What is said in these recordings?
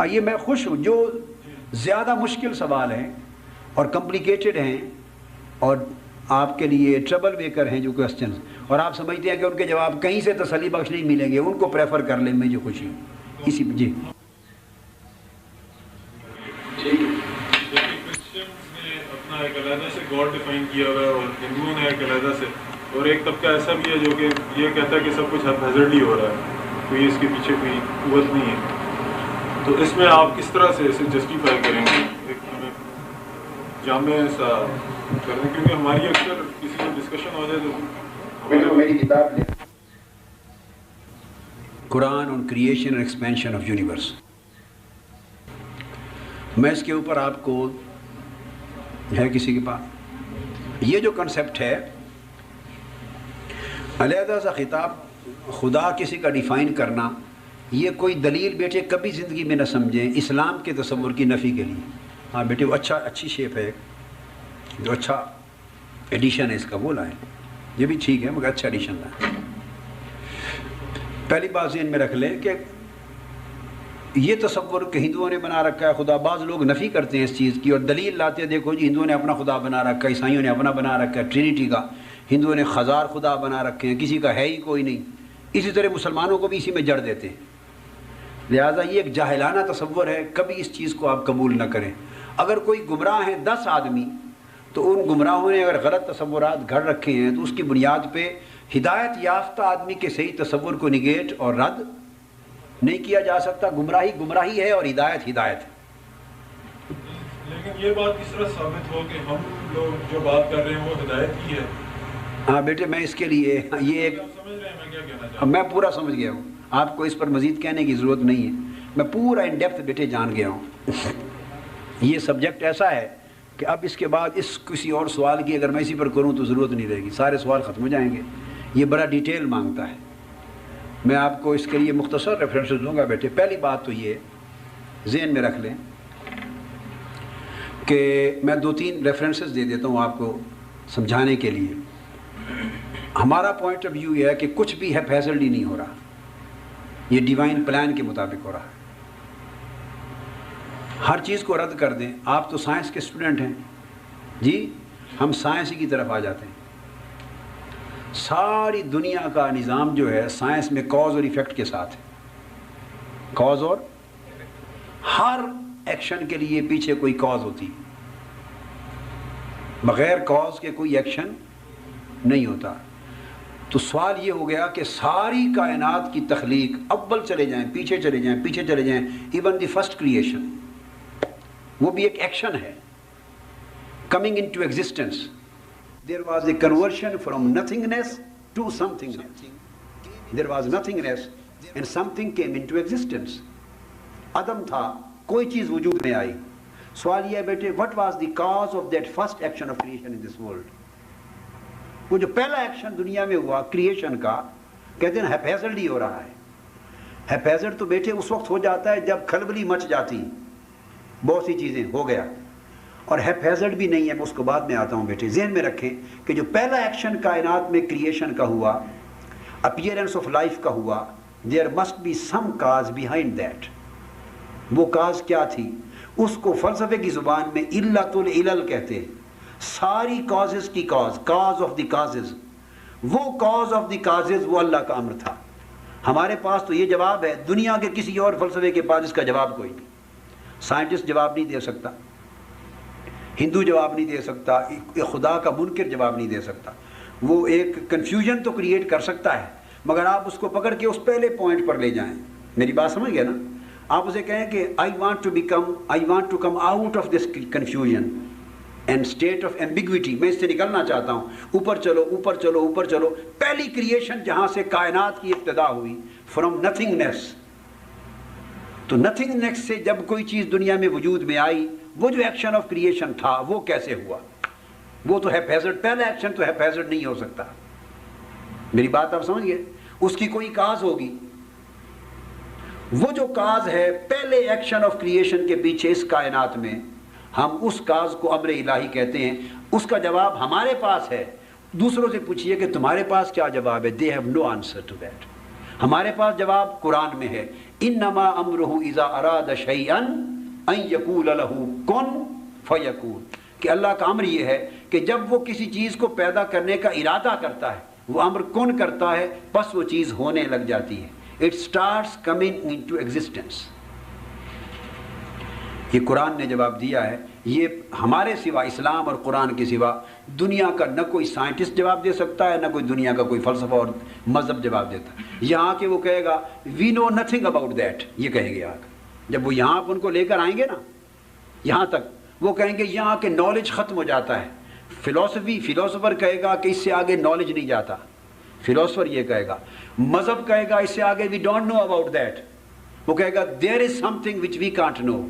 یہ میں خوش ہوں جو زیادہ مشکل سوال ہیں اور کمپلیکیٹڈ ہیں اور آپ کے لیے ٹربل میکر ہیں جو کوسچنز، اور آپ سمجھتے ہیں کہ ان کے جواب کہیں سے تسلی بخش نہیں ملیں گے، ان کو پریفر کر لیں، میں جو خوشی ہوں اسی جی۔ ایک علیحدہ سے گاڈ ڈیفائن کیا ہوا ہے اور ہندوؤں نے ایک علیحدہ سے، اور ایک طبقہ ایسا بھی ہے جو کہ یہ کہتا ہے کہ سب کچھ ہیزرڈلی ہو رہا ہے، کوئی اس کے پیچھے کوئی قوت نہیں ہے۔ تو اس میں آپ کس طرح سے اسے جسٹیفائی کریں گے، ایک جامع سا کریں، کیونکہ ہماری اکثر کسی کو ڈسکشن ہو جائے تو میری کتاب لیں، Quran on creation and expansion of universe, میں اس کے اوپر آپ کو ہے کسی کے پاس یہ جو کنسیپٹ ہے علیحدہ سا خطاب خدا کسی کا ڈیفائن کرنا، یہ کوئی دلیل بیٹے کبھی زندگی میں نہ سمجھیں اسلام کے تصور کی نفی کے لیے۔ ہاں بیٹے وہ اچھی شیپ ہے، جو اچھا ایڈیشن ہے اس کا وہ لائیں، یہ بھی ٹھیک ہے مگر اچھا ایڈیشن لائیں۔ پہلی بات ذہن میں رکھ لیں کہ یہ تصور کہ ہندوؤں نے بنا رکھا ہے خدا، بعض لوگ نفی کرتے ہیں اس چیز کی اور دلیل لاتے ہیں، دیکھو جی ہندوؤں نے اپنا خدا بنا رکھا ہے، عیسائیوں نے اپنا بنا رکھا ہے ٹرینیٹی کا، ہندوؤں نے ہزار خدا بنا رکھے ہیں، کسی کا ہے ہی کوئی نہیں، اسی طرح مسلمانوں کو بھی اسی میں جڑ دیتے ہیں۔ لہٰذا یہ ایک جاہلانہ تصور ہے، کبھی اس چیز کو آپ قبول نہ کریں۔ اگر کوئی گمراہ ہیں 10 آدمی تو ان گمراہوں نے اگر غلط تصورات گھڑ رکھے ہیں تو اس کی بنیاد پہ ہدایت یافتہ آدمی کے صحیح تصور کو نگیٹ اور رد نہیں کیا جا سکتا۔ گمراہی گمراہی ہے اور ہدایت ہدایت ہے۔ لیکن یہ بات کس طرح ثابت ہو کہ ہم لوگ جو بات کر رہے ہیں وہ ہدایت کی ہے؟ ہاں بیٹے میں اس کے لیے یہ ایک سمجھ رہے ہیں میں کیا کہنا چاہتا ہوں؟ میں پورا سمجھ گیا ہوں، آپ کو اس پر مزید کہنے کی ضرورت نہیں ہے، میں پورا ان ڈیپتھ بیٹے جان گیا ہوں۔ یہ سبجیکٹ ایسا ہے کہ اب اس کے بعد اس کسی اور سوال کی اگر میں اسی پر کروں تو ضرورت نہیں رہے گی، سارے سوال ختم ہو جائیں گے، یہ بڑا ڈیٹیل مانگتا ہے۔ میں آپ کو اس کے لیے مختصر ریفرنسز دوں گا بیٹے۔ پہلی بات تو یہ ذہن میں رکھ لیں کہ میں 2-3 ریفرنسز دے دیتا ہوں آپ کو سمجھانے کے لیے۔ ہمارا پوائنٹ آف ویو یہ ہے کہ کچھ بھی ہیپیزلڈی نہیں ہو رہا، یہ ڈیوائن پلان کے مطابق ہو رہا ہے۔ ہر چیز کو رد کر دیں، آپ تو سائنس کے اسٹوڈنٹ ہیں جی، ہم سائنس ہی کی طرف آ جاتے ہیں۔ ساری دنیا کا نظام جو ہے سائنس میں کاز اور ایفیکٹ کے ساتھ ہے، کاز اور ہر ایکشن کے لیے پیچھے کوئی کاز ہوتی، بغیر کاز کے کوئی ایکشن نہیں ہوتا۔ تو سوال یہ ہو گیا کہ ساری کائنات کی تخلیق، اول چلے جائیں پیچھے چلے جائیں پیچھے چلے جائیں، ایون دی فرسٹ کریشن وہ بھی ایک ایکشن ہے، coming into existence. There was a conversion from nothingness to somethingness. There was nothingness and something came into existence. عدم تھا، کوئی چیز وجود میں آئی۔ سوال یہ ہے بیٹے what was the cause of that first action of creation in this world؟ وہ جو پہلا ایکشن دنیا میں ہوا کریشن کا، کہتے ہیں ہیپیزلڈی ہو رہا ہے۔ ہیپیزلڈ تو بیٹے اس وقت ہو جاتا ہے جب کھلبلی مچ جاتی، بہت سی چیزیں ہو گیا، اور ہیپیزلڈ بھی نہیں ہے، میں اس کو بعد میں آتا ہوں بیٹے۔ ذہن میں رکھیں کہ جو پہلا ایکشن کائنات میں کریشن کا ہوا، اپیئرنس آف لائف کا ہوا، there must be some cause behind that. وہ کاز کیا تھی؟ اس کو فلسفے کی زبان میں علت العلل کہتے ہیں، ساری کازز کی cause, cause of the causes. وہ کاز آف دی کازز وہ اللہ کا امر تھا۔ ہمارے پاس تو یہ جواب ہے، دنیا کے کسی اور فلسفے کے پاس اس کا جواب کوئی نہیں۔ سائنٹسٹ جواب نہیں دے سکتا، ہندو جواب نہیں دے سکتا، خدا کا منکر جواب نہیں دے سکتا۔ وہ ایک کنفیوژن تو کریٹ کر سکتا ہے، مگر آپ اس کو پکڑ کے اس پہلے پوائنٹ پر لے جائیں۔ میری بات سمجھ گئے نا؟ آپ اسے کہیں کہ I want to come out of this confusion and state of ambiguity، میں اس سے نکلنا چاہتا ہوں، اوپر چلو اوپر چلو اوپر چلو۔ پہلی کریشن جہاں سے کائنات کی ابتدا ہوئی، فرام نتھنگنیس، تو نتھنگنیس سے جب کوئی چیز دنیا میں وجود میں آئی، وہ جو ایکشن آف کریشن تھا وہ کیسے ہوا؟ وہ تو ہیپیزلڈ، پہلا ایکشن تو ہیپیزلڈ نہیں ہو سکتا۔ میری بات آپ سمجھ گئے؟ اس کی کوئی کاز ہوگی۔ وہ جو کاز ہے پہلے ایکشن آف کریشن کے پیچھے اس کائنات میں، ہم اس کاز کو امر الہی کہتے ہیں۔ اس کا جواب ہمارے پاس ہے۔ دوسروں سے پوچھئے کہ تمہارے پاس کیا جواب ہے، they have no answer to that. ہمارے پاس جواب قرآن میں ہے، انما امرہ اذا اراد شیئا ان یقول لہ کن فیکون، کہ اللہ کا امر یہ ہے کہ جب وہ کسی چیز کو پیدا کرنے کا ارادہ کرتا ہے، وہ امر کن کرتا ہے، بس وہ چیز ہونے لگ جاتی ہے. It starts coming into existence. یہ قرآن نے جواب دیا ہے. یہ ہمارے سوا، اسلام اور قرآن کے سوا دنیا کا نہ کوئی سائنٹسٹ جواب دے سکتا ہے، نہ کوئی دنیا کا کوئی فلسفہ اور مذہب جواب دیتا ہے. یہاں کے وہ کہے گا وی نو نتھنگ اباؤٹ دیٹ، یہ کہیں گے. جب وہ یہاں ان کو لے کر آئیں گے نا یہاں تک، وہ کہیں گے یہاں کے نالج ختم ہو جاتا ہے. فلاسفر کہے گا کہ اس سے آگے نالج نہیں جاتا، فلاسفر یہ کہے گا. مذہب کہے گا اس سے آگے we don't know about that. وہ کہے گا دیر is some thing which we can't نو.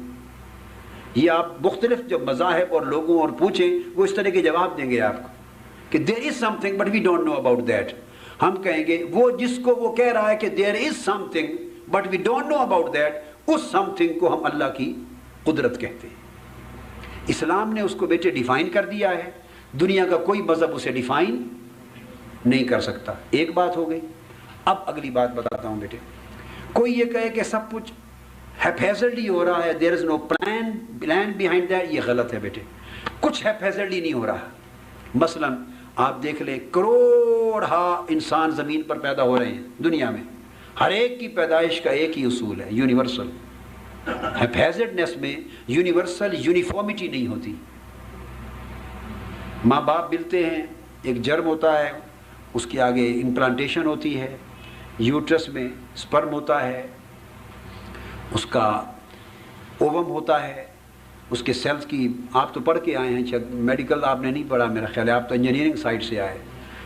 یہ آپ مختلف جب مذاہب اور لوگوں اور پوچھیں وہ اس طرح کے جواب دیں گے آپ کو کہ there is something but we don't know about that. ہم کہیں گے وہ جس کو وہ کہہ رہا ہے کہ there is something but we don't know about that, اس سم تھنگ کو ہم اللہ کی قدرت کہتے ہیں. اسلام نے اس کو بیٹے ڈیفائن کر دیا ہے، دنیا کا کوئی مذہب اسے ڈیفائن نہیں کر سکتا. ایک بات ہو گئی. اب اگلی بات بتاتا ہوں بیٹے. کوئی یہ کہے کہ سب کچھ ہیپیزرلی ہو رہا ہے، دیر از نو پلان بیہائنڈ دیٹ، یہ غلط ہے بیٹے. کچھ ہیپیزرلی نہیں ہو رہا. مثلا آپ دیکھ لیں کروڑہا انسان زمین پر پیدا ہو رہے ہیں دنیا میں، ہر ایک کی پیدائش کا ایک ہی اصول ہے، یونیورسل. ہیپیزڈنس میں یونیورسل یونیفارمٹی نہیں ہوتی. ماں باپ ملتے ہیں، ایک جرم ہوتا ہے، اس کے آگے امپلانٹیشن ہوتی ہے، یوٹرس میں سپرم ہوتا ہے، اس کا اووم ہوتا ہے، اس کے سیلز کی آپ تو پڑھ کے آئے ہیں، شاید میڈیکل آپ نے نہیں پڑھا میرا خیال ہے، آپ تو انجینئرنگ سائڈ سے آئے.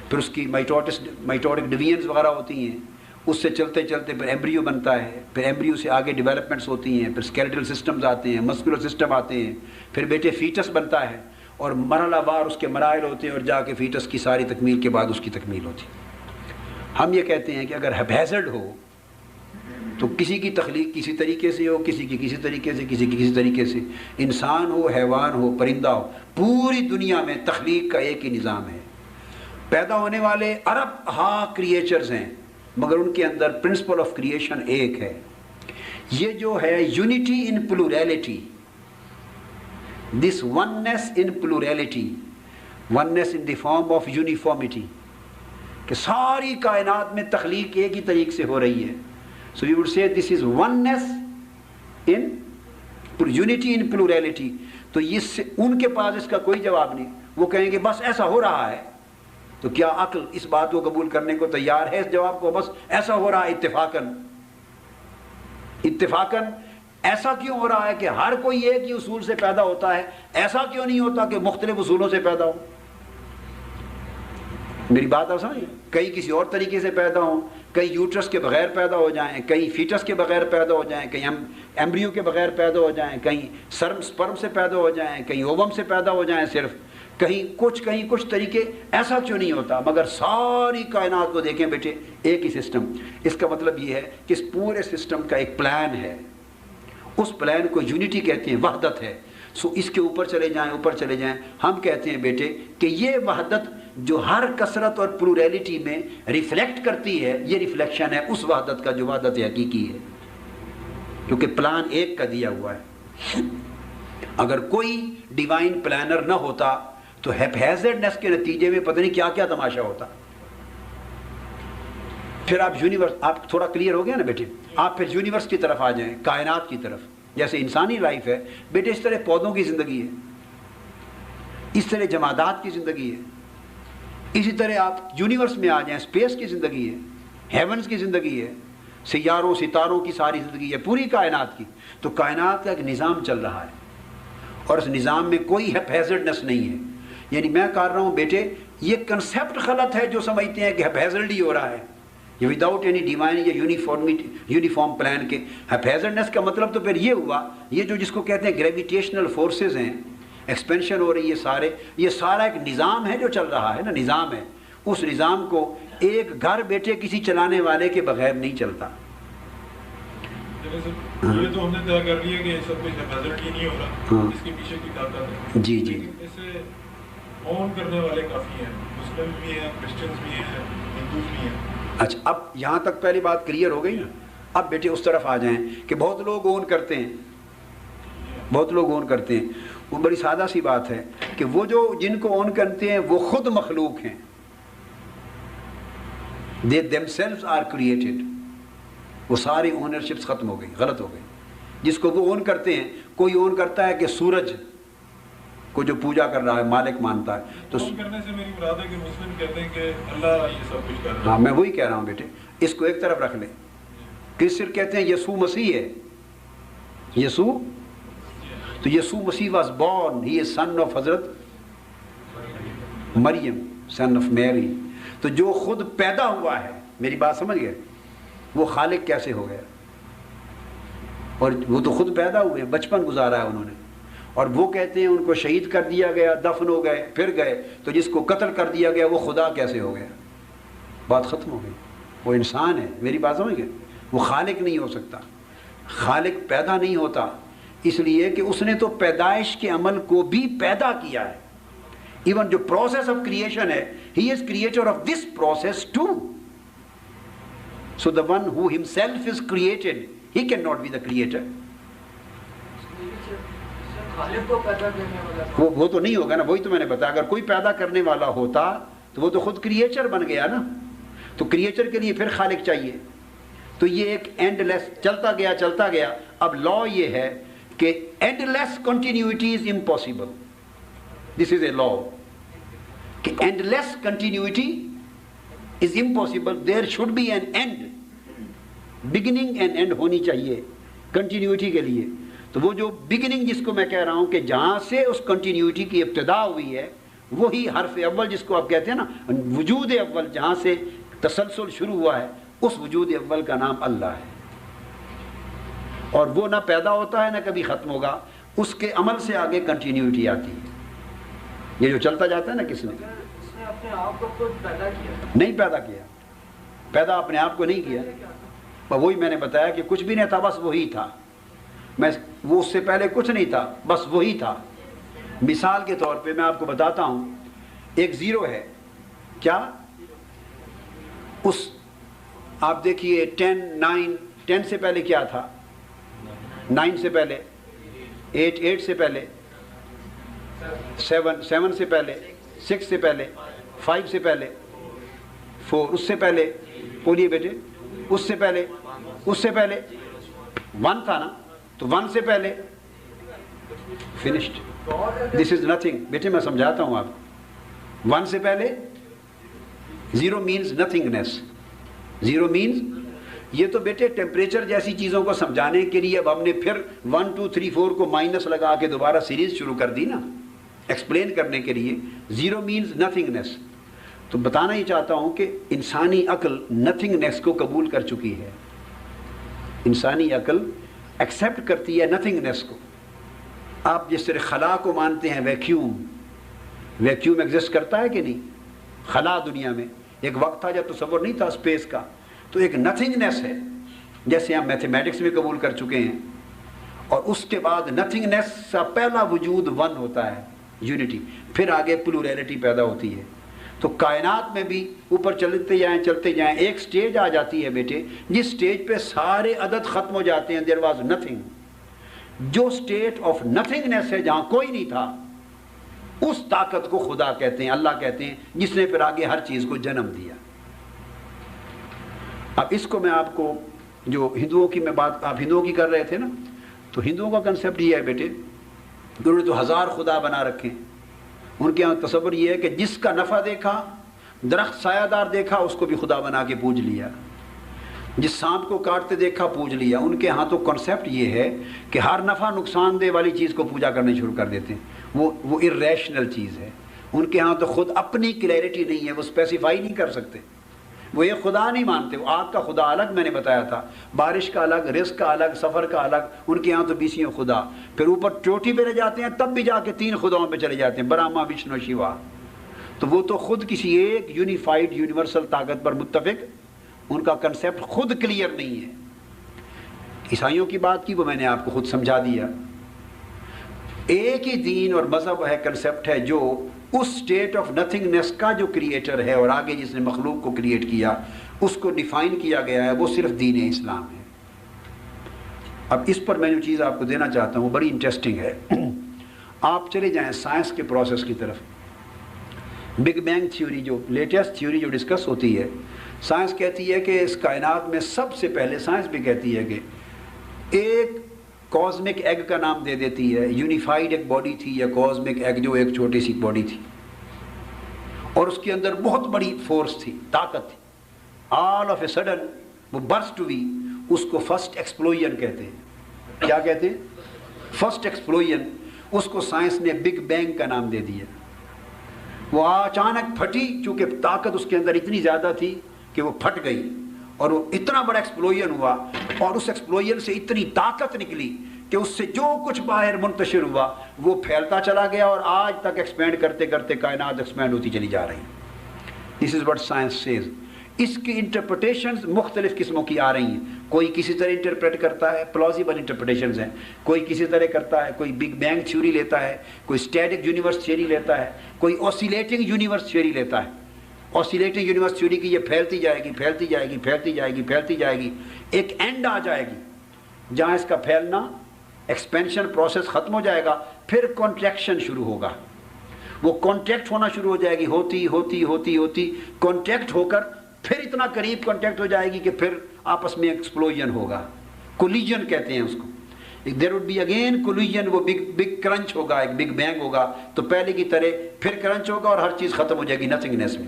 پھر اس کی مائٹوٹک ڈویژنز وغیرہ ہوتی ہیں، اس سے چلتے چلتے پھر ایمبریو بنتا ہے، پھر ایمبریو سے آگے ڈیولپمنٹس ہوتی ہیں، پھر اسکیلیٹل سسٹمز آتے ہیں، مسکولر سسٹم آتے ہیں، پھر بیٹے فیٹس بنتا ہے، اور مرحلہ وار اس کے مراحل ہوتے ہیں، اور جا کے فیٹس کی ساری تکمیل کے بعد اس کی تکمیل ہوتی ہے. ہم یہ کہتے ہیں کہ اگر ہیپیزڈ ہو تو کسی کی تخلیق کسی طریقے سے ہو، کسی کی کسی طریقے سے، کسی کی کسی طریقے سے، انسان ہو، حیوان ہو، پرندہ ہو، پوری دنیا میں تخلیق کا ایک ہی نظام ہے. پیدا ہونے والے ارب ہا کریچرز ہیں، مگر ان کے اندر پرنسپل آف کریشن ایک ہے. یہ جو ہے unity in plurality, this oneness in plurality, oneness in the form of uniformity, کہ ساری کائنات میں تخلیق ایک ہی طریقے سے ہو رہی ہے. So we would say this is oneness in unity in plurality. تو ان کے پاس اس کا کوئی جواب نہیں. وہ کہیں گے بس ایسا ہو رہا ہے. تو کیا عقل اس بات کو قبول کرنے کو تیار ہے، اس جواب کو؟ بس ایسا ہو رہا ہے اتفاقاً. اتفاقاً ایسا کیوں ہو رہا ہے کہ ہر کوئی ایک ہی اصول سے پیدا ہوتا ہے؟ ایسا کیوں نہیں ہوتا کہ مختلف اصولوں سے پیدا ہو؟ میری بات آپ سمجھیں؟ کئی کسی اور طریقے سے پیدا ہوں، کئی یوٹرس کے بغیر پیدا ہو جائیں، کئی فیٹس کے بغیر پیدا ہو جائیں، کئی ایمبریو کے بغیر پیدا ہو جائیں، کہیں سپرم سے پیدا ہو جائیں، کہیں اووم سے پیدا ہو جائیں، صرف کہیں کچھ طریقے. ایسا کیوں نہیں ہوتا؟ مگر ساری کائنات کو دیکھیں بیٹے، ایک ہی سسٹم. اس کا مطلب یہ ہے کہ اس پورے سسٹم کا ایک پلان ہے، اس پلان کو یونٹی کہتے ہیں، وحدت ہے. سو اس کے اوپر چلے جائیں. ہم کہتے ہیں بیٹے کہ یہ وحدت جو ہر کثرت اور پلوریلٹی میں ریفلیکٹ کرتی ہے، یہ ریفلیکشن ہے اس وحدت کا جو وحدت حقیقی ہے، کیونکہ پلان ایک کا دیا ہوا ہے. اگر کوئی ڈیوائن پلانر نہ ہوتا تو ہیپیزڈنس کے نتیجے میں پتہ نہیں کیا کیا تماشا ہوتا. پھر آپ تھوڑا کلیئر ہو گیا نا بیٹے؟ آپ پھر یونیورس کی طرف آ جائیں، کائنات کی طرف. جیسے انسانی لائف ہے بیٹے، اس طرح پودوں کی زندگی ہے، اس طرح جمادات کی زندگی ہے، اسی طرح آپ یونیورس میں آ جائیں، اسپیس کی زندگی ہے، ہیونز کی زندگی ہے، سیاروں ستاروں کی ساری زندگی ہے، پوری کائنات کی. تو کائنات کا ایک نظام چل رہا ہے، اور اس نظام میں کوئی ہیپیزڈنس نہیں ہے. یعنی میں کہہ رہا ہوں بیٹے، یہ کنسیپٹ غلط ہے جو سمجھتے ہیں کہ ہیپیزڈلی ہو رہا ہے، یہ وداؤٹ اینی ڈیوائن یا یونیفارم پلان کے. ہیپیزڈنس کا مطلب تو پھر یہ ہوا، یہ جو جس کو کہتے ہیں گریویٹیشنل فورسز ہیں، ایکسپینشن ہو رہی ہے، یہ سارا ایک نظام ہے جو چل رہا ہے نا، نظام ہے. اس نظام کو ایک گھر بیٹے کسی چلانے والے کے بغیر نہیں چلتا. یہ تو ہم نے طے کر لیا کہ سب کچھ ہیپیزڈلی نہیں ہو رہا، اس کے پیچھے کی طاقت ہے. جی اسے اون کرنے والے کافی ہیں، مسلم بھی ہیں، کرسچنز بھی ہیں، ہندوز بھی ہیں. اچھا، اب یہاں تک پہلی بات کلیئر ہو گئی نا. اب بیٹے اس طرف آ جائیں کہ بہت لوگ اون کرتے ہیں، بہت لوگ اون کرتے ہیں، وہ بڑی سادہ سی بات ہے کہ وہ جو جن کو اون کرتے ہیں وہ خود مخلوق ہیں، they themselves are created. وہ ساری اونرشپس ختم ہو گئی، غلط ہو گئی. جس کو وہ اون کرتے ہیں، کوئی اون کرتا ہے کہ سورج کو جو پوجا کر رہا ہے مالک مانتا ہے، تو اون کرنے سے میری مراد ہے کہ مسلم کہتے ہیں کہ اللہ یہ سب کچھ کر رہا ہے. ہاں میں وہی کہہ رہا ہوں بیٹے، اس کو ایک طرف رکھ لیں. کرسچن کہتے ہیں یسوع مسیح ہے، یسوع، تو یسوع مسیح was born, he is son of حضرت مریم، سن آف میری. تو جو خود پیدا ہوا ہے، میری بات سمجھ گئے، وہ خالق کیسے ہو گیا؟ اور وہ تو خود پیدا ہوئے، بچپن گزارا ہے انہوں نے. اور وہ کہتے ہیں ان کو شہید کر دیا گیا، دفن ہو گئے، پھر گئے، تو جس کو قتل کر دیا گیا وہ خدا کیسے ہو گیا؟ بات ختم ہو گئی. وہ انسان ہے، میری بات سمجھ گئے، وہ خالق نہیں ہو سکتا. خالق پیدا نہیں ہوتا، اس لیے کہ اس نے تو پیدائش کے عمل کو بھی پیدا کیا ہے. ایون جو پروسیس آف کریشن ہے، he is creator of this process too. So the one who himself is created, he cannot be the creator. وہ تو نہیں ہوگا نا، وہی تو میں نے بتایا. اگر کوئی پیدا کرنے والا ہوتا تو وہ تو خود کریچر بن گیا نا. تو کریچر کے لیے پھر خالق چاہیے. تو یہ ایک اینڈ لیس چلتا گیا چلتا گیا. اب لا یہ ہے کہ endless continuity is impossible. This is a law کہ endless continuity is impossible. There should be an end. Beginning and end ہونی چاہیے کنٹینیوٹی کے لیے. تو وہ جو بگننگ جس کو میں کہہ رہا ہوں کہ جہاں سے اس کنٹینیوٹی کی ابتدا ہوئی ہے، وہی حرف اول جس کو آپ کہتے ہیں نا وجود اول، جہاں سے تسلسل شروع ہوا ہے، اس وجود اول کا نام اللہ ہے. اور وہ نہ پیدا ہوتا ہے نہ کبھی ختم ہوگا، اس کے عمل سے آگے کنٹینیوٹی آتی ہے. یہ جو چلتا جاتا ہے نا، کس نے اپنے آپ کو خود پیدا کیا؟ نہیں پیدا کیا، پیدا اپنے آپ کو نہیں کیا. وہی میں نے بتایا کہ کچھ بھی نہیں تھا، بس وہی تھا. وہ اس سے پہلے کچھ نہیں تھا، بس وہی تھا. مثال کے طور پہ میں آپ کو بتاتا ہوں، ایک زیرو ہے. کیا؟ اس آپ دیکھیے 10 9 10 سے پہلے کیا تھا؟ 9 سے پہلے 8 8 سے پہلے 7 7 سے پہلے 6 سے پہلے 5 سے پہلے 4 اس سے پہلے، بولیے بیٹے، اس سے پہلے 1 تھا نا، تو 1 سے پہلے فنشڈ. This is nothing. بیٹے میں سمجھاتا ہوں آپ. 1 سے پہلے 0 مینز نتھنگنیس. 0 مینز، یہ تو بیٹے ٹیمپریچر جیسی چیزوں کو سمجھانے کے لیے اب ہم نے پھر 1 2 3 4 کو مائنس لگا کے دوبارہ سیریز شروع کر دی نا، ایکسپلین کرنے کے لیے. 0 مینز نتھنگنیس. تو بتانا ہی چاہتا ہوں کہ انسانی عقل نتھنگنیس کو قبول کر چکی ہے. انسانی عقل ایکسیپٹ کرتی ہے نتھنگنیس کو. آپ جس طرح خلا کو مانتے ہیں، ویکیوم ایگزسٹ کرتا ہے کہ نہیں؟ خلا دنیا میں ایک وقت تھا جب تصور نہیں تھا اسپیس کا، تو ایک نتھنگنیس ہے، جیسے ہم میتھمیٹکس میں قبول کر چکے ہیں. اور اس کے بعد نتھنگنیس کا پہلا وجود 1 ہوتا ہے، یونٹی. پھر آگے پلورلٹی پیدا ہوتی ہے. تو کائنات میں بھی اوپر چلتے جائیں ایک سٹیج آ جاتی ہے بیٹے، جس سٹیج پہ سارے عدد ختم ہو جاتے ہیں. There was nothing. جو سٹیٹ آف نتھنگنیس ہے، جہاں کوئی نہیں تھا، اس طاقت کو خدا کہتے ہیں، اللہ کہتے ہیں، جس نے پھر آگے ہر چیز کو جنم دیا. اب اس کو میں آپ کو، جو ہندوؤں کی میں بات آپ ہندوؤں کی کر رہے تھے نا، تو ہندوؤں کا کنسیپٹ یہ ہے بیٹے، انہوں نے تو 1000 خدا بنا رکھے. ان کے یہاں تصور یہ ہے کہ جس کا نفع دیکھا، درخت سایہ دار دیکھا، اس کو بھی خدا بنا کے پوج لیا. جس سانپ کو کاٹتے دیکھا، پوج لیا. ان کے ہاں تو کنسیپٹ یہ ہے کہ ہر نفع نقصان دہ والی چیز کو پوجا کرنے شروع کر دیتے ہیں. وہ irrational چیز ہے. ان کے ہاں تو خود اپنی کلیئرٹی نہیں ہے، وہ اسپیسیفائی نہیں کر سکتے. وہ یہ خدا نہیں مانتے. وہ آگ کا خدا الگ میں نے بتایا تھا، بارش کا الگ، رزق کا الگ، سفر کا الگ. ان کے یہاں تو 20 خدا. پھر اوپر چوٹی پہ رہ جاتے ہیں، تب بھی جا کے 3 خداؤں پہ چلے جاتے ہیں، برہما، وشنو، شیوا. تو وہ تو خود کسی ایک یونیفائڈ یونیورسل طاقت پر متفق، ان کا کنسیپٹ خود کلیئر نہیں ہے. عیسائیوں کی بات کی، وہ میں نے آپ کو خود سمجھا دیا. ایک ہی دین اور مذہب ہے، کنسیپٹ ہے، جو اس سٹیٹ آف نتھنگنیس کا جو کریٹر ہے اور آگے جس نے مخلوق کو کریٹ کیا، اس کو ڈیفائن کیا گیا ہے. وہ صرف دین اسلام ہے. اب اس پر میں جو چیز آپ کو دینا چاہتا ہوں وہ بڑی انٹرسٹنگ ہے. آپ چلے جائیں سائنس کے پروسیس کی طرف. بگ بینگ تھیوری جو لیٹسٹ تھیوری جو ڈسکس ہوتی ہے، سائنس کہتی ہے کہ اس کائنات میں سب سے پہلے، سائنس بھی کہتی ہے کہ ایک کازمک ایگ کا نام دے دیتی ہے، یونیفائڈ ایک باڈی تھی یا کازمک ایگ جو ایک چھوٹی سی باڈی تھی، اور اس کے اندر بہت بڑی فورس تھی، طاقت تھی. آل آف اے سڈن وہ برسٹ ہوئی. اس کو فرسٹ ایکسپلوژن کہتے ہیں. کیا کہتے ہیں؟ First explosion. اس کو سائنس نے بگ بینگ کا نام دے دیا. وہ اچانک پھٹی، چونکہ طاقت اس کے اندر اتنی زیادہ تھی کہ وہ پھٹ گئی، اور وہ اتنا بڑا ایکسپلوژن ہوا، اور اس ایکسپلوژن سے اتنی طاقت نکلی کہ اس سے جو کچھ باہر منتشر ہوا وہ پھیلتا چلا گیا، اور آج تک ایکسپینڈ کرتے کرتے کائنات ایکسپینڈ ہوتی چلی جا رہی. دس از واٹ سائنس سیز. اس کی انٹرپریٹیشنز مختلف قسموں کی آ رہی ہیں. کوئی کسی طرح انٹرپریٹ کرتا ہے، پلازیبل انٹرپریٹیشنز ہیں. کوئی کسی طرح کرتا ہے، کوئی بگ بینگ تھیوری لیتا ہے، کوئی اسٹیٹک یونیورس تھیوری لیتا ہے، کوئی اوسیلیٹنگ یونیورس تھیوری لیتا ہے. اوسیلیٹنگ یونیورس تھیوری کی یہ پھیلتی جائے گی، پھیلتی جائے گی، پھیلتی جائے گی، پھیلتی جائے گی. ایک اینڈ آ جائے گی جہاں اس کا پھیلنا، ایکسپینشن پروسیس ختم ہو جائے گا. پھر کانٹریکشن شروع ہوگا. وہ کانٹیکٹ ہونا شروع ہو جائے گی، ہوتی ہوتی ہوتی ہوتی کانٹیکٹ ہو کر پھر اتنا قریب کانٹیکٹ ہو جائے گی کہ پھر آپس میں ایکسپلوژن ہوگا. کولیجن کہتے ہیں اس کو. There would be again collision. وہ بگ کرنچ ہوگا، ایک بگ بینگ ہوگا تو پہلے کی طرح پھر کرنچ ہوگا اور ہر چیز ختم ہو جائے گی نتھنگنیس میں.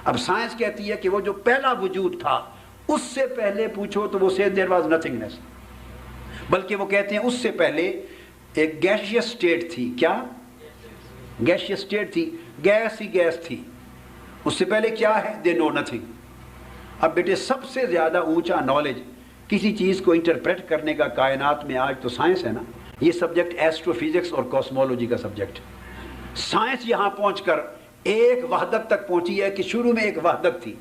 اب سائنس کہتی ہے کہ وہ جو پہلا وجود تھا اس سے پہلے پوچھو تو وہ سے دیر واز نتھنگنیس. بلکہ وہ کہتے ہیں اس سے پہلے ایک گیشیس اسٹیٹ تھی. کیا گیشیس اسٹیٹ تھی؟ گیس ہی گیس تھی. اس سے پہلے کیا ہے؟ دے نو نتھنگ. اب بیٹے سب سے زیادہ اونچا نالج کسی چیز کو انٹرپریٹ کرنے کا کائنات میں آج تو سائنس ہے نا. یہ سبجیکٹ ایسٹرو فزکس اور کاسمولوجی کا سبجیکٹ. سائنس یہاں پہنچ کر ایک وحدت تک پہنچی ہے کہ شروع میں ایک وحدت تھی،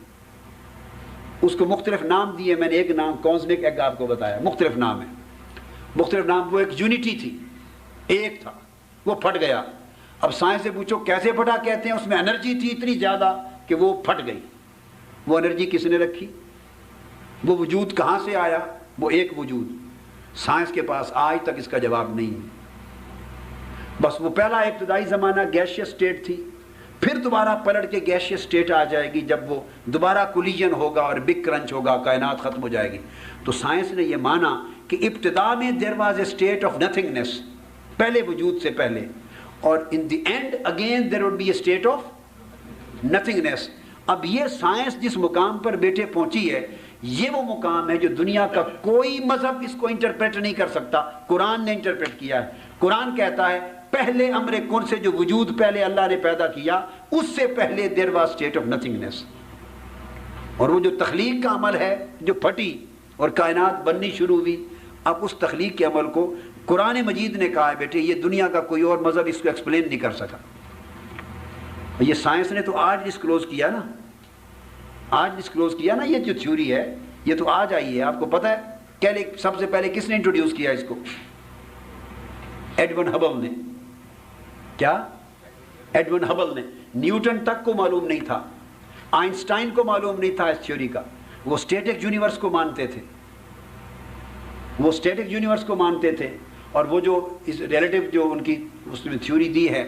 اس کو مختلف نام دیے. میں نے ایک نام کازمک ایگ آپ کو بتایا، مختلف نام ہے، مختلف نام. وہ ایک یونٹی تھی، ایک تھا، وہ پھٹ گیا. اب سائنس سے پوچھو کیسے پھٹا؟ کہتے ہیں اس میں انرجی تھی اتنی زیادہ کہ وہ پھٹ گئی. وہ انرجی کس نے رکھی؟ وہ وجود کہاں سے آیا؟ وہ ایک وجود. سائنس کے پاس آج تک اس کا جواب نہیں ہے. بس وہ پہلا ابتدائی زمانہ گیشیس اسٹیٹ تھی، پھر دوبارہ پلٹ کے گیشیس اسٹیٹ آ جائے گی جب وہ دوبارہ کولیجن ہوگا اور بگ کرنچ ہوگا، کائنات ختم ہو جائے گی. تو سائنس نے یہ مانا کہ ابتدا میں there was a state of nothingness, پہلے وجود سے پہلے، اور in the end again there would be a state of nothingness. اب یہ سائنس جس مقام پر بیٹے پہنچی ہے، یہ وہ مقام ہے جو دنیا کا کوئی مذہب اس کو انٹرپریٹ نہیں کر سکتا. قرآن نے انٹرپریٹ کیا ہے. قرآن کہتا ہے پہلے امر کن سے جو وجود پہلے اللہ نے پیدا کیا، اس سے پہلے there was state of nothingness. اور وہ جو تخلیق کا عمل ہے جو پھٹی اور کائنات بننی شروع ہوئی، اب اس تخلیق کے عمل کو قرآن مجید نے کہا ہے بیٹے یہ دنیا کا کوئی اور مذہب اس کو ایکسپلین نہیں کر سکا. یہ سائنس نے تو آج ڈسکلوز کیا نا، آج ڈسکلوز کیا نا. یہ جو تھیوری ہے یہ تو آج آئی ہے. آپ کو پتہ ہے سب سے پہلے کس نے انٹروڈیوس کیا اس کو؟ ایڈون ہبل نے. کیا؟ ایڈون ہبل نے. نیوٹن تک کو معلوم نہیں تھا، آئنسٹائن کو معلوم نہیں تھا اس تھیوری کا. وہ اسٹیٹک یونیورس کو مانتے تھے، وہ اسٹیٹک یونیورس کو مانتے تھے. اور وہ جو اس ریلیٹو جو ان کی اس نے تھیوری دی ہے،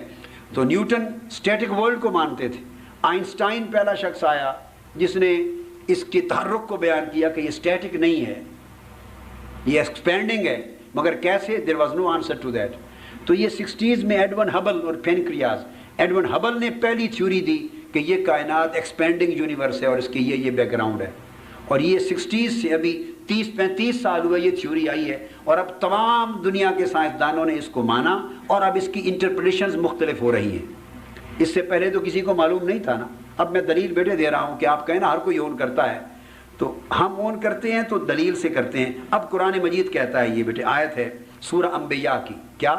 تو نیوٹن اسٹیٹک ورلڈ کو مانتے تھے. آئنسٹائن پہلا شخص آیا جس نے اس کے تحرک کو بیان کیا کہ یہ اسٹیٹک نہیں ہے، یہ ایکسپینڈنگ ہے. مگر کیسے؟ There was no answer to that. تو یہ 60s میں ایڈون ہبل اور پینکریاز، ایڈون ہبل نے پہلی تھیوری دی کہ یہ کائنات ایکسپینڈنگ یونیورس ہے اور اس کی یہ بیک گراؤنڈ ہے. اور یہ 60s سے ابھی 30-35 سال ہوئے یہ تھیوری آئی ہے، اور اب تمام دنیا کے سائنسدانوں نے اس کو مانا، اور اب اس کی انٹرپریٹیشنز مختلف ہو رہی ہیں. اس سے پہلے تو کسی کو معلوم نہیں تھا نا. اب میں دلیل بیٹے دے رہا ہوں کہ آپ کہیں نا ہر کوئی اون کرتا ہے، تو ہم اون کرتے ہیں تو دلیل سے کرتے ہیں. اب قرآن مجید کہتا ہے، یہ بیٹے آیت ہے سورہ انبیاء کی. کیا؟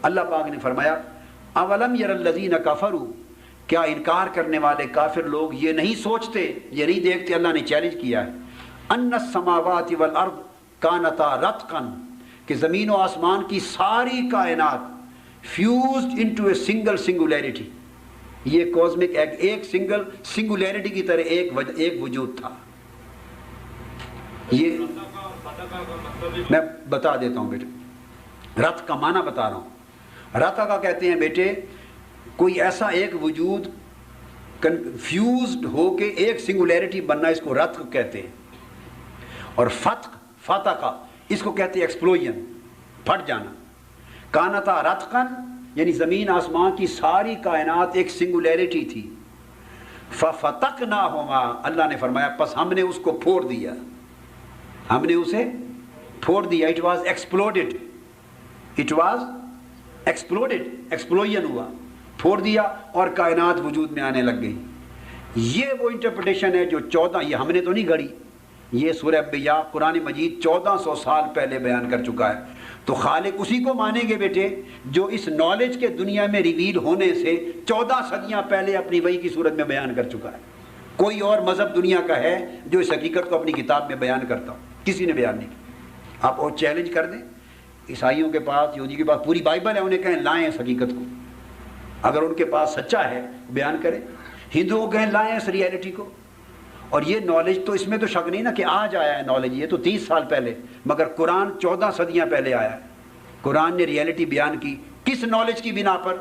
اللہ پاک نے فرمایا اولم یر الذین کفروا، کیا انکار کرنے والے کافر لوگ یہ نہیں سوچتے، یہ نہیں دیکھتے؟ اللہ نے چیلنج کیا ہے، ان السماوات والارض کانتا رتقا، کہ زمین و آسمان کی ساری کائنات fused into a single singularity. یہ کازمک ایگ ایک سنگل سنگولیرٹی کی طرح ایک وجود تھا. یہ میں بتا دیتا ہوں بیٹے، رتھ کا معنی بتا رہا ہوں۔ رتھ کا کہتے ہیں بیٹے کوئی ایسا ایک وجود کنفیوزڈ ہو کے ایک سنگولیرٹی بننا، اس کو رتھ کہتے ہیں۔ اور فتح کا اس کو کہتے ہیں ایکسپلوژن، پھٹ جانا۔ کانتا رتقن یعنی زمین آسمان کی ساری کائنات ایک سنگولیرٹی تھی، ففتقناہما اللہ نے فرمایا پس ہم نے اس کو پھوڑ دیا، ہم نے اسے پھوڑ دیا۔ It was exploded, it was exploded, explosion ہوا، پھوڑ دیا اور کائنات وجود میں آنے لگ گئی۔ یہ وہ انٹرپریٹیشن ہے جو 14، یہ ہم نے تو نہیں گھڑی، یہ سورہ انبیاء قرآن مجید 1400 سال پہلے بیان کر چکا ہے۔ تو خالق اسی کو مانیں گے بیٹے جو اس نالج کے دنیا میں ریویل ہونے سے 14 صدیاں پہلے اپنی وحی کی صورت میں بیان کر چکا ہے۔ کوئی اور مذہب دنیا کا ہے جو اس حقیقت کو اپنی کتاب میں بیان کرتا ہو؟ کسی نے بیان نہیں کیا۔ آپ اور چیلنج کر دیں، عیسائیوں کے پاس، یہودی کے پاس پوری بائبل ہے، انہیں کہیں لائیں اس حقیقت کو، اگر ان کے پاس سچا ہے بیان کریں۔ ہندوؤں کہیں لائیں اس ریئلٹی کو۔ اور یہ نالج تو اس میں تو شک نہیں نا کہ آج آیا ہے نالج، یہ تو 30 سال پہلے، مگر قرآن 14 صدیاں پہلے آیا ہے۔ قرآن نے ریئلٹی بیان کی کس نالج کی بنا پر؟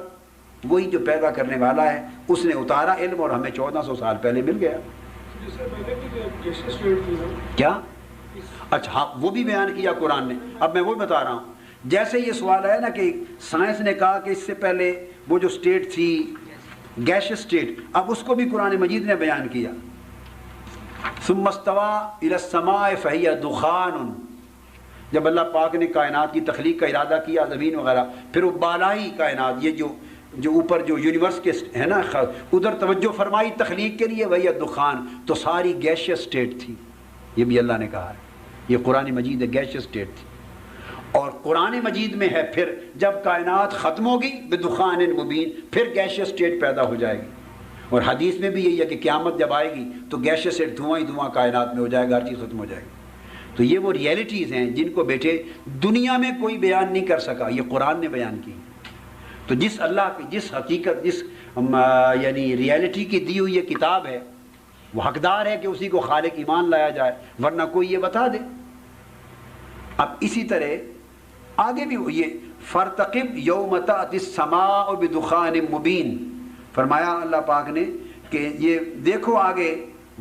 وہی جو پیدا کرنے والا ہے اس نے اتارا علم اور ہمیں 1400 سال پہلے مل گیا۔ کیا؟ اچھا ہاں وہ بھی بیان کیا قرآن نے۔ اب میں وہ بتا رہا ہوں، جیسے یہ سوال ہے نا کہ سائنس نے کہا کہ اس سے پہلے وہ جو سٹیٹ تھی گیشس سٹیٹ، اب اس کو بھی قرآن مجید نے بیان کیا۔ ثم استوى الى السماء فهي دخان، جب اللہ پاک نے کائنات کی تخلیق کا ارادہ کیا، زمین وغیرہ، پھر وہ بالائی کائنات، یہ جو اوپر جو یونیورس کے ہے نا، ادھر توجہ فرمائی تخلیق کے لیے، وہی دخان، تو ساری گیشس سٹیٹ تھی۔ یہ بھی اللہ نے کہا ہے، یہ قرآن مجید ہے، گیشس سٹیٹ تھی۔ اور قرآن مجید میں ہے پھر جب کائنات ختم ہوگی بدخان مبین، پھر گیشس سٹیٹ پیدا ہو جائے گی۔ اور حدیث میں بھی یہی ہے کہ قیامت جب آئے گی تو گیشس سے دھواں ہی دھواں کائنات میں ہو جائے گا، ہر چیز ختم ہو جائے گی۔ تو یہ وہ ریئلٹیز ہیں جن کو بیٹے دنیا میں کوئی بیان نہیں کر سکا، یہ قرآن نے بیان کی۔ تو جس اللہ کی جس حقیقت، جس یعنی ریئلٹی کی دی ہوئی یہ کتاب ہے، وہ حقدار ہے کہ اسی کو خالق ایمان لایا جائے، ورنہ کوئی یہ بتا دے۔ اب اسی طرح آگے بھی یہ فرتقب یوم تأتی السماء بدخان مبین، فرمایا اللہ پاک نے کہ یہ دیکھو آگے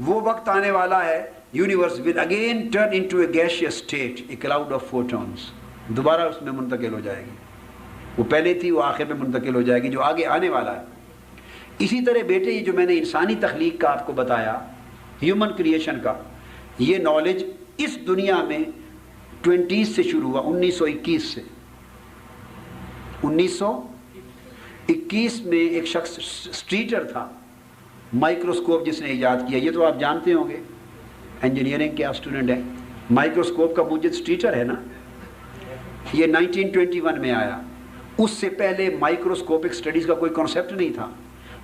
وہ وقت آنے والا ہے، universe will again turn into a gaseous state, a cloud of photons، دوبارہ اس میں منتقل ہو جائے گی۔ وہ پہلے تھی، وہ آخر میں منتقل ہو جائے گی، جو آگے آنے والا ہے۔ اسی طرح بیٹے یہ جو میں نے انسانی تخلیق کا آپ کو بتایا، ہیومن کریشن کا، یہ نالج اس دنیا میں 20 سے شروع ہوا، 1921 سے۔ 1921 میں ایک شخص سٹریٹر تھا، مائکروسکوپ جس نے ایجاد کیا، یہ تو آپ جانتے ہوں گے، انجینئرنگ کے آپ اسٹوڈنٹ ہیں، مائکروسکوپ کا موجد سٹریٹر ہے نا، یہ 1921 میں آیا۔ اس سے پہلے مائکروسکوپک سٹڈیز کا کوئی کانسیپٹ نہیں تھا۔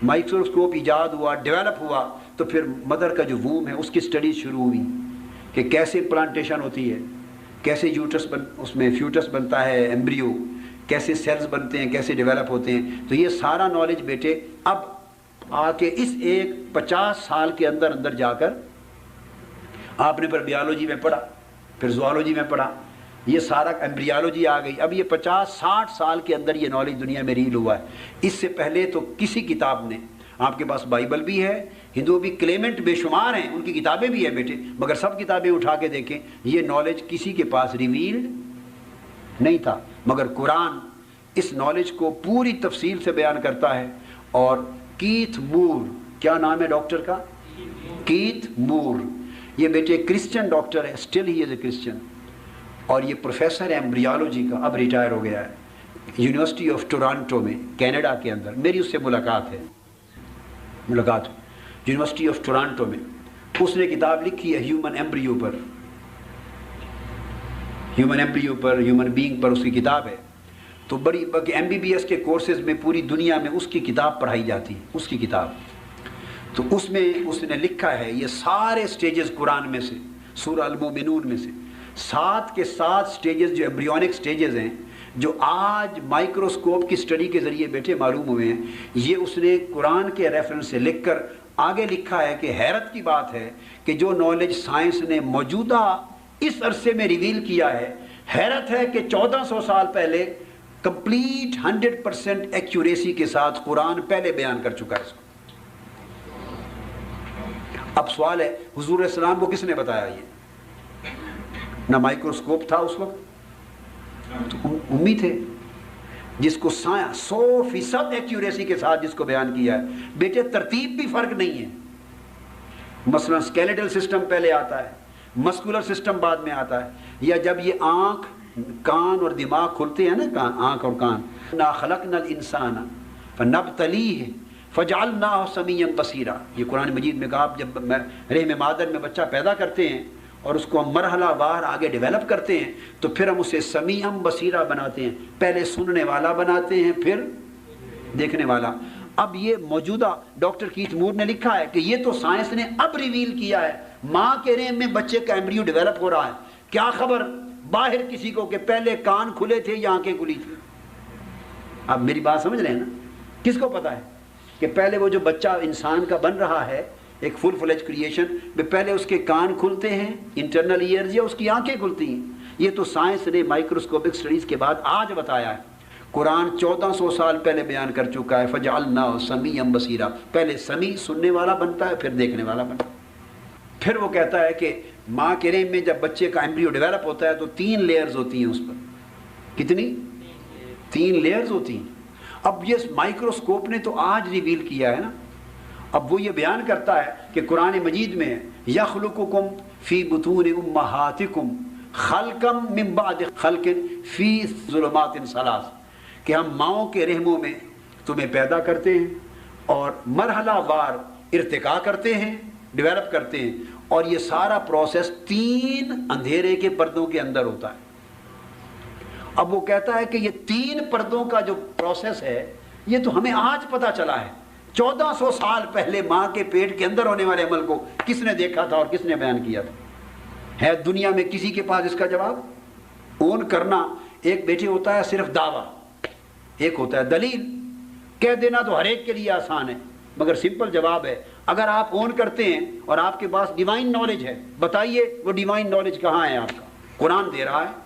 مائکروسکوپ ایجاد ہوا، ڈیولپ ہوا، تو پھر مدر کا جو ووم ہے اس کی سٹڈیز شروع ہوئی کہ کیسے پلانٹیشن ہوتی ہے، کیسے یوٹرس اس میں فیوٹس بنتا ہے، ایمبریو، کیسے سیلز بنتے ہیں، کیسے ڈیولپ ہوتے ہیں۔ تو یہ سارا نالج بیٹے اب آ کے اس ایک 50 سال کے اندر اندر جا کر آپ نے پھر بیالوجی میں پڑھا، پھر زوالوجی میں پڑھا، یہ سارا ایمبریالوجی آ گئی۔ اب یہ 50-60 سال کے اندر یہ نالج دنیا میں ریل ہوا ہے۔ اس سے پہلے تو کسی کتاب نے، آپ کے پاس بائبل بھی ہے، ہندو بھی کلیمنٹ بے شمار ہیں، ان کی کتابیں بھی ہیں بیٹے، مگر سب کتابیں اٹھا کے دیکھیں یہ نالج کسی کے پاس ریویلڈ نہیں تھا، مگر قرآن اس نالج کو پوری تفصیل سے بیان کرتا ہے۔ اور کیتھ مور، کیا نام ہے ڈاکٹر کا؟ کیتھ مور، یہ بیٹے کرسچن ڈاکٹر ہے، still he is a Christian, اور یہ پروفیسر ہے ایمبریالوجی کا، اب ریٹائر ہو گیا ہے، یونیورسٹی آف ٹورانٹو میں، کینیڈا کے اندر۔ میری اس سے ملاقات یونیورسٹی آف ٹورانٹو میں۔ اس نے کتاب لکھی ہے ہیومن ایمبریو پر، ہیومن بینگ پر اس کی کتاب ہے۔ تو بڑی MBBS کے کورسز میں پوری دنیا میں اس کی کتاب پڑھائی جاتی ہے، اس کی کتاب۔ تو اس میں اس نے لکھا ہے یہ سارے سٹیجز قرآن میں سے، سورہ المومنون میں سے 7 کے 7 سٹیجز جو ایمبریونک سٹیجز ہیں، جو آج مائکروسکوپ کی سٹڈی کے ذریعے بیٹے معلوم ہوئے ہیں، یہ اس نے قرآن کے ریفرنس سے لکھ کر آگے لکھا ہے کہ حیرت کی بات ہے کہ جو نالج سائنس نے موجودہ اس عرصے میں ریویل کیا ہے. حیرت ہے کہ 1400 سال پہلے کمپلیٹ 100% ایکوریسی کے ساتھ قرآن پہلے بیان کر چکا ہے اس کو. اب سوال ہے حضور علیہ السلام کو کس نے بتایا؟ یہ نہ مائکروسکوپ تھا اس وقت، تو امی تھے جس کو 100% ایکوریسی کے ساتھ جس کو بیان کیا ہے. بیٹے ترتیب بھی فرق نہیں ہے. مثلا سکیلیٹل سسٹم پہلے آتا ہے، مسکولر سسٹم بعد میں آتا ہے. یا جب یہ آنکھ، کان اور دماغ کھلتے ہیں نا، آنکھ اور کان، نا خلقنا الانسان فنبتلیہ فجعلناہ سمیعا بصیرا. یہ قرآن مجید میں کہا جب رحم مادر میں بچہ پیدا کرتے ہیں اور اس کو ہم مرحلہ وار آگے ڈیولپ کرتے ہیں تو پھر ہم اسے سمیعا بصیرا بناتے ہیں. پہلے سننے والا بناتے ہیں پھر دیکھنے والا. اب یہ موجودہ ڈاکٹر کیتھ مور نے لکھا ہے کہ یہ تو سائنس نے اب ریویل کیا ہے. ماں کے رحم میں بچے کا ایمبریو ڈیولپ ہو رہا ہے. کیا خبر باہر کسی کو کہ پہلے کان کھلے تھے یا آنکھیں کھلی تھی؟ آپ میری بات سمجھ رہے ہیں نا؟ کس کو پتا ہے کہ پہلے وہ جو بچہ انسان کا بن رہا ہے ایک فل فلیج کریشن میں، پہلے اس کے کان کھلتے ہیں انٹرنل ایئرز یا اس کی آنکھیں کھلتی ہیں؟ یہ تو سائنس نے مائکروسکوپک سٹڈیز کے بعد آج بتایا ہے. قرآن 1400 سال پہلے بیان کر چکا ہے فجعلناہ سمیعا بصیرا. پہلے سمیع سننے والا بنتا ہے پھر دیکھنے والا بنتا ہے. پھر وہ کہتا ہے کہ ماں کے رحم میں جب بچے کا ایمبریو ڈیولپ ہوتا ہے تو 3 لیئرز ہوتی ہیں اس پر. کتنی؟ 3 لیئرز ہوتی ہیں. اب یہ مائکروسکوپ نے تو آج ریویل کیا ہے نا. اب وہ یہ بیان کرتا ہے کہ قرآن مجید میں یخلقکم فی بطون امہاتکم خلقا من بعد خلق فی ظلمات ثلاث، کہ ہم ماؤں کے رحموں میں تمہیں پیدا کرتے ہیں اور مرحلہ وار ارتقاء کرتے ہیں، ڈیولپ کرتے ہیں، اور یہ سارا پروسیس 3 اندھیرے کے پردوں کے اندر ہوتا ہے. اب وہ کہتا ہے کہ یہ 3 پردوں کا جو پروسیس ہے یہ تو ہمیں آج پتہ چلا ہے. 1400 سال پہلے ماں کے پیٹ کے اندر ہونے والے عمل کو کس نے دیکھا تھا اور کس نے بیان کیا تھا؟ ہے دنیا میں کسی کے پاس اس کا جواب؟ اون کرنا ایک بیٹے ہوتا ہے صرف دعویٰ، ایک ہوتا ہے دلیل. کہہ دینا تو ہر ایک کے لیے آسان ہے، مگر سمپل جواب ہے. اگر آپ اون کرتے ہیں اور آپ کے پاس ڈیوائن نالج ہے، بتائیے وہ ڈیوائن نالج کہاں ہے؟ آپ کا قرآن دے رہا ہے.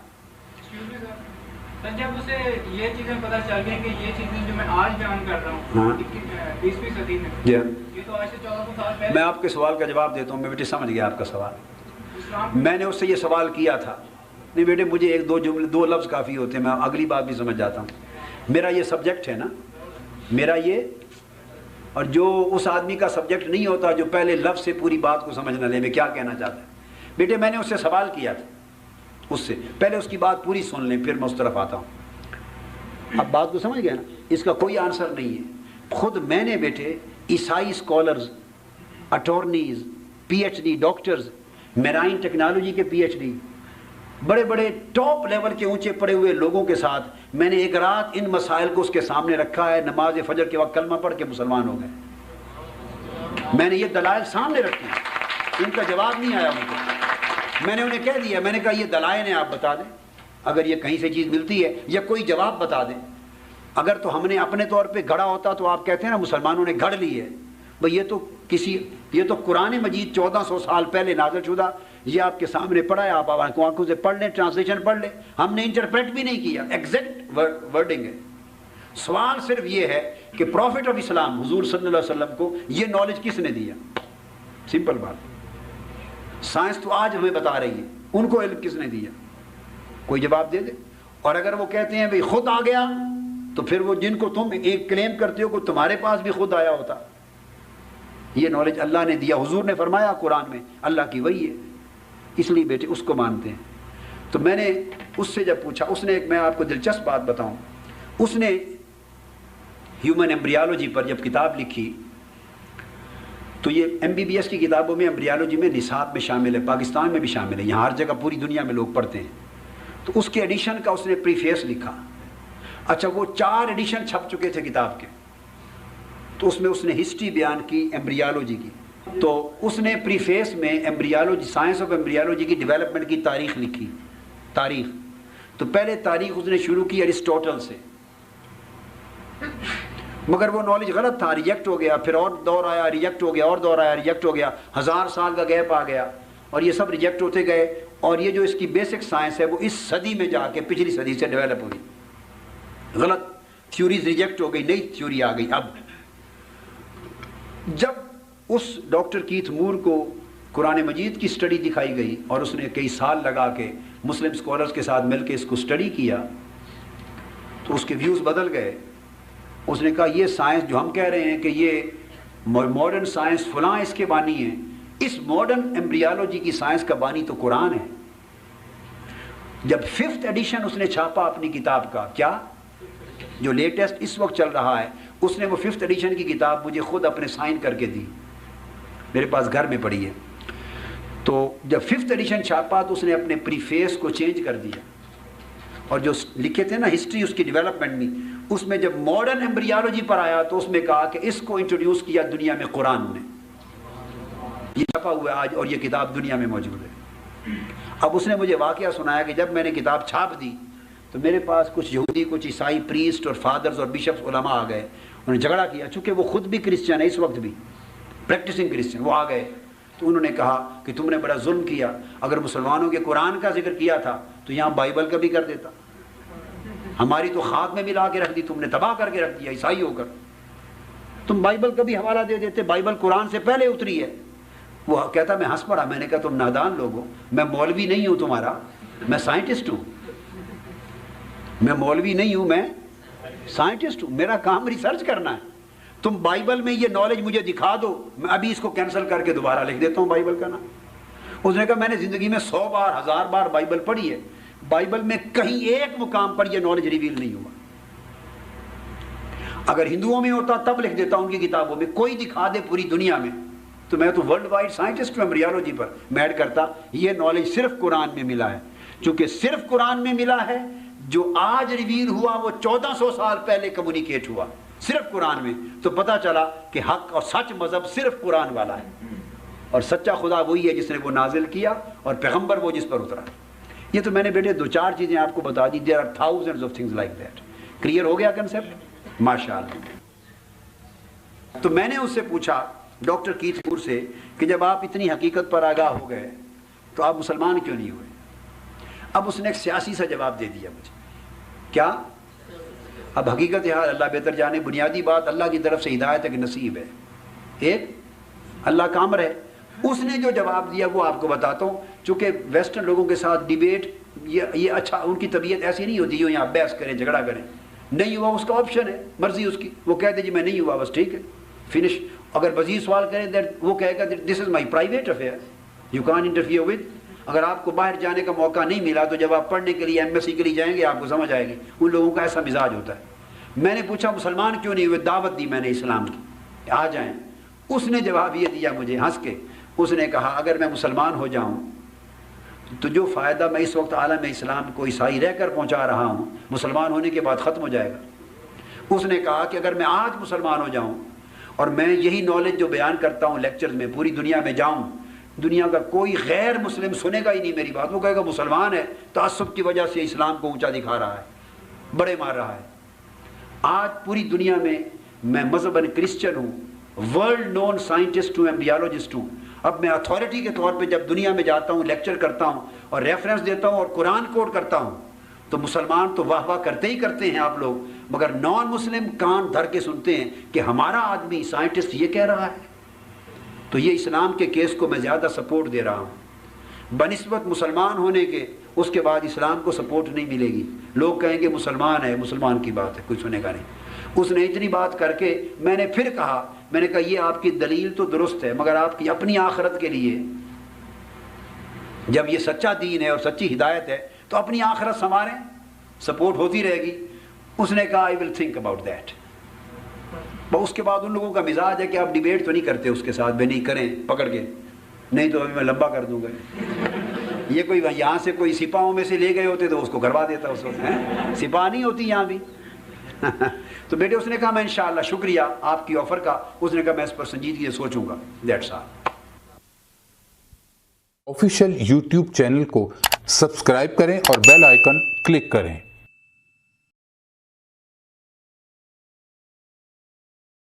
جب اسے یہ چیزیں پتہ چل گئی کہ یہ چیزیں جو میں آج بیان کر رہا ہوں 20ویں صدی میں، یہ تو آج سے 1400 سال پہلے. میں آپ کے سوال کا جواب دیتا ہوں. میں بیٹے سمجھ گیا آپ کا سوال. میں نے اس سے یہ سوال کیا تھا، نہیں بیٹے مجھے 1-2 جملے 2 لفظ کافی ہوتے ہیں، میں اگلی بات بھی سمجھ جاتا ہوں. میرا یہ سبجیکٹ ہے نا، میرا یہ، اور جو اس آدمی کا سبجیکٹ نہیں ہوتا جو پہلے لفظ سے پوری بات کو سمجھ نہ لے میں کیا کہنا چاہتا ہے. بیٹے میں نے اس سے سوال کیا تھا، اس سے پہلے اس کی بات پوری سن لیں پھر میں اس طرف آتا ہوں. اب بات کو سمجھ گیا نا؟ اس کا کوئی آنسر نہیں ہے. خود میں نے بیٹے عیسائی scholars, attorneys, PhD doctors, marine technology کے PhD، بڑے بڑے ٹاپ لیول کے اونچے پڑے ہوئے لوگوں کے ساتھ میں نے ایک رات ان مسائل کو اس کے سامنے رکھا ہے. نماز فجر کے وقت کلمہ پڑھ کے مسلمان ہو گئے. میں نے یہ دلائل سامنے رکھے، ان کا جواب نہیں آیا مجھے. میں نے انہیں کہہ دیا، میں نے کہا یہ دلائل ہیں، آپ بتا دیں اگر یہ کہیں سے چیز ملتی ہے یا کوئی جواب بتا دیں. اگر تو ہم نے اپنے طور پہ گھڑا ہوتا تو آپ کہتے ہیں نا مسلمانوں نے گھڑ لی ہے. بھئی یہ تو قرآن مجید 1400 سال پہلے نازل شدہ، یہ آپ کے سامنے پڑھا ہے، آپ آنکھوں سے پڑھ لیں، ٹرانسلیشن پڑھ لیں. ہم نے انٹرپریٹ بھی نہیں کیا، ایگزیکٹ ورڈنگ ہے. سوال صرف یہ ہے کہ پروفٹ آف اسلام حضور صلی اللہ علیہ وسلم کو یہ نالج کس نے دیا؟ سمپل بات. سائنس تو آج ہمیں بتا رہی ہے، ان کو علم کس نے دیا؟ کوئی جواب دے دے. اور اگر وہ کہتے ہیں بھئی خود آ گیا تو پھر وہ جن کو تم ایک کلیم کرتے ہو کہ تمہارے پاس بھی خود آیا ہوتا. یہ نالج اللہ نے دیا، حضور نے فرمایا قرآن میں اللہ کی وحی ہے، اس لیے بیٹے اس کو مانتے ہیں. تو میں نے اس سے جب پوچھا، اس نے ایک، میں آپ کو دلچسپ بات بتاؤں، اس نے ہیومن ایمبریالوجی پر جب کتاب لکھی تو یہ MBBS کی کتابوں میں ایمبریالوجی میں نصاب میں شامل ہے، پاکستان میں بھی شامل ہے، یہاں ہر جگہ پوری دنیا میں لوگ پڑھتے ہیں. تو اس کے ایڈیشن کا اس نے پریفیس لکھا. اچھا وہ 4 ایڈیشن چھپ چکے تھے کتاب کے، تو اس میں اس نے ہسٹری بیان کی ایمبریالوجی کی. تو اس نے پریفیس میں ایمبریالوجی، سائنس آف ایمبریالوجی کی ڈیولپمنٹ کی تاریخ لکھی. تاریخ تو پہلے تاریخ اس نے شروع کی ارسطوٹل سے، مگر وہ نالج غلط تھا، ریجیکٹ ہو گیا. پھر اور دور آیا، ریجیکٹ ہو گیا، اور دور آیا، ریجیکٹ ہو گیا. 1000 سال کا گیپ آ گیا اور یہ سب ریجیکٹ ہوتے گئے. اور یہ جو اس کی بیسک سائنس ہے وہ اس صدی میں جا کے پچھلی صدی سے ڈیولپ ہوئی. غلط تھیوریز ریجیکٹ ہو گئی, نئی تھیوری آ گئی. اب جب اس ڈاکٹر کیتھ مور کو قرآن مجید کی سٹڈی دکھائی گئی اور اس نے کئی سال لگا کے مسلم اسکالرز کے ساتھ مل کے اس کو سٹڈی کیا تو اس کے ویوز بدل گئے. اس نے کہا یہ سائنس جو ہم کہہ رہے ہیں کہ یہ ماڈرن سائنس فلاں اس کے بانی ہیں, اس ماڈرن ایمبریالوجی کی سائنس کا بانی تو قرآن ہے. جب 5th ایڈیشن اس نے چھاپا اپنی کتاب کا, کیا جو لیٹسٹ اس وقت چل رہا ہے, اس نے وہ 5th ایڈیشن کی کتاب مجھے خود اپنے سائن کر کے دی, میرے پاس گھر میں پڑی ہے. تو جب 5th ایڈیشن چھاپا تو اس نے اپنے پریفیس کو چینج کر دیا, اور جو لکھے تھے نا ہسٹری اس کی ڈیولپمنٹ میں, اس میں جب ماڈرن ایمبریالوجی پر آیا تو اس میں کہا کہ اس کو انٹروڈیوس کیا دنیا میں قرآن نے. یہ چھپا ہوا ہے آج اور یہ کتاب دنیا میں موجود ہے. اب اس نے مجھے واقعہ سنایا کہ جب میں نے کتاب چھاپ دی تو میرے پاس کچھ یہودی, کچھ عیسائی پریسٹ اور فادرز اور بشپس علماء آ گئے. انہوں نے جھگڑا کیا, چونکہ وہ خود بھی کرسچن ہے اس وقت بھی, پریکٹسنگ کرسچن. وہ آ گئے تو انہوں نے کہا کہ تم نے بڑا ظلم کیا, اگر مسلمانوں کے قرآن کا ذکر کیا تھا تو یہاں بائبل کا بھی کر دیتا, ہماری تو خاک میں ملا کے رکھ دی, تم نے تباہ کر کے رکھ دیا عیسائی ہو کر. تم بائبل کا بھی حوالہ دے دیتے, بائبل قرآن سے پہلے اتری ہے. وہ کہتا میں ہنس پڑا, میں نے کہا تم نادان لوگ ہو, میں مولوی نہیں ہوں تمہارا, میں سائنٹسٹ ہوں. میں مولوی نہیں ہوں, میں سائنٹسٹ ہوں, میرا کام ریسرچ کرنا ہے. تم بائبل میں یہ نالج مجھے دکھا دو, میں ابھی اس کو کینسل کر کے دوبارہ لکھ دیتا ہوں بائبل کا نام. اس نے کہا میں نے زندگی میں 100 بار 1000 بار بائبل پڑھی ہے, بائبل میں کہیں ایک مقام پر یہ نالج ریویل نہیں ہوا. اگر ہندوؤں میں ہوتا تب لکھ دیتا ہوں ان کی کتابوں میں, کوئی دکھا دے پوری دنیا میں, تو میں تو ورلڈ وائڈ سائنٹسٹ ہوں ایمبریالوجی پر. میں ایڈ کرتا یہ نالج صرف قرآن میں ملا ہے, چونکہ صرف قرآن میں ملا ہے. جو آج ریویل ہوا وہ 1400 سال پہلے کمیونیکیٹ ہوا صرف قرآن میں. تو پتہ چلا کہ حق اور سچ مذہب صرف قرآن والا ہے, اور سچا خدا وہی ہے جس نے وہ نازل کیا, اور پیغمبر وہ جس پر اترا. یہ تو میں نے بیٹے 2-4 چیزیں آپ کو بتا دی. There are thousands of things like that. Clear ہو گیا کنسیپٹ؟ ماشاء اللہ. تو میں نے اس سے پوچھا ڈاکٹر کیتھ مور سے کہ جب آپ اتنی حقیقت پر آگاہ ہو گئے تو آپ مسلمان کیوں نہیں ہوئے؟ اب اس نے ایک سیاسی سا جواب دے دیا مجھے. کیا؟ اب حقیقت حال اللہ بہتر جانے, بنیادی بات اللہ کی طرف سے ہدایت ہے کہ نصیب ہے, ایک اللہ کا امر ہے. اس نے جو جواب دیا وہ آپ کو بتاتا ہوں. چونکہ ویسٹرن لوگوں کے ساتھ ڈیبیٹ یہ اچھا, ان کی طبیعت ایسی نہیں ہوتی جو یہاں بحث کریں جھگڑا کریں. نہیں ہوا اس کا آپشن ہے, مرضی اس کی, وہ کہتے جی میں نہیں ہوا بس ٹھیک ہے فنش. اگر مزید سوال کریں وہ کہے گا دس از مائی پرائیویٹ افیئر, یو کان انٹرفیئر ود. اگر آپ کو باہر جانے کا موقع نہیں ملا تو جب آپ پڑھنے کے لیے ایمبیسی کے لیے جائیں گے آپ کو سمجھ آئے گی. ان لوگوں کا ایسا مزاج ہوتا ہے. میں نے پوچھا مسلمان کیوں نہیں ہوئے؟ دعوت دی میں نے اسلام کی, آ جائیں. اس نے جواب یہ دیا مجھے ہنس کے, اس نے کہا اگر میں مسلمان ہو جاؤں تو جو فائدہ میں اس وقت عالم اسلام کو عیسائی رہ کر پہنچا رہا ہوں مسلمان ہونے کے بعد ختم ہو جائے گا. اس نے کہا کہ اگر میں آج مسلمان ہو جاؤں اور میں یہی نالج جو بیان کرتا ہوں لیکچرز میں پوری دنیا میں جاؤں, دنیا کا کوئی غیر مسلم سنے گا ہی نہیں میری بات. وہ کہے گا مسلمان ہے, تعصب کی وجہ سے اسلام کو اونچا دکھا رہا ہے, بڑے مار رہا ہے. آج پوری دنیا میں مذہباً کرسچن ہوں, ورلڈ نون سائنٹسٹ ہوں, ایمبریالوجسٹ ہوں. اب میں اتھارٹی کے طور پہ جب دنیا میں جاتا ہوں لیکچر کرتا ہوں اور ریفرنس دیتا ہوں اور قرآن کوٹ کرتا ہوں تو مسلمان تو واہ واہ کرتے ہی کرتے ہیں آپ لوگ, مگر نان مسلم کان دھر کے سنتے ہیں کہ ہمارا آدمی سائنٹسٹ یہ کہہ رہا ہے. تو یہ اسلام کے کیس کو میں زیادہ سپورٹ دے رہا ہوں بنسبت مسلمان ہونے کے. اس کے بعد اسلام کو سپورٹ نہیں ملے گی, لوگ کہیں گے مسلمان ہے, مسلمان کی بات ہے, کوئی سنے گا نہیں. اس نے اتنی بات کر کے میں نے پھر کہا, میں نے کہا یہ آپ کی دلیل تو درست ہے مگر آپ کی اپنی آخرت کے لیے جب یہ سچا دین ہے اور سچی ہدایت ہے تو اپنی آخرت سنواریں, سپورٹ ہوتی رہے گی. اس نے کہا آئی ول تھنک اباؤٹ دیٹ. اس کے بعد ان لوگوں کا مزاج ہے کہ آپ ڈیبیٹ تو نہیں کرتے اس کے ساتھ, بھی نہیں کریں پکڑ کے, نہیں تو ابھی میں لمبا کر دوں گا. یہ کوئی یہاں سے کوئی سپاہوں میں سے لے گئے ہوتے تو اس کو کروا دیتا اس وقت, سپاہ نہیں ہوتی یہاں بھی. تو بیٹے اس نے کہا میں انشاءاللہ, شکریہ آپ کی آفر کا. اس نے کہا میں اس پر سنجیدگی سے سوچوں گا. That's all. Official YouTube channel کو سبسکرائب کریں اور بیل آئیکن کلک کریں.